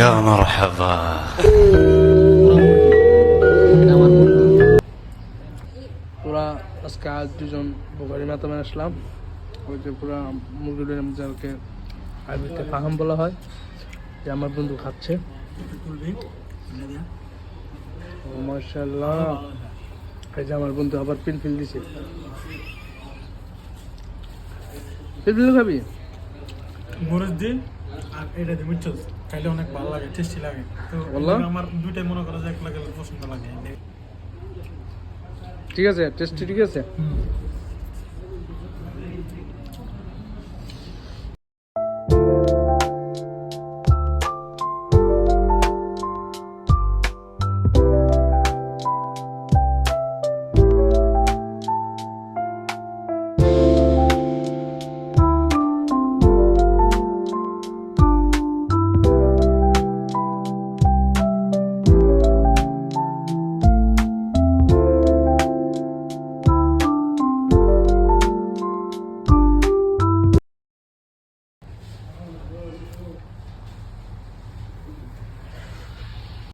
يا مرحبا. পুরা আজকে আজ দুজন বোকারি মাতামে আসলাম। ওই যে পুরা মুরগির যাকে আরবিতে ফাহাম বলা হয়, যে আমার বন্ধু খাচ্ছে। ও মাশাআল্লাহ, এই যে আমার বন্ধু আবার পিলপিল দিছে। পিলপিল খাবি? মরিচ দিন আর এটা দিয়ে মিটছ খাইলে অনেক ভালো লাগে, টেস্টি লাগে। তো বললাম? আমার দুইটাই মনে করো যে এক লাগে পছন্দ লাগে। ঠিক আছে, টেস্টি ঠিক আছে।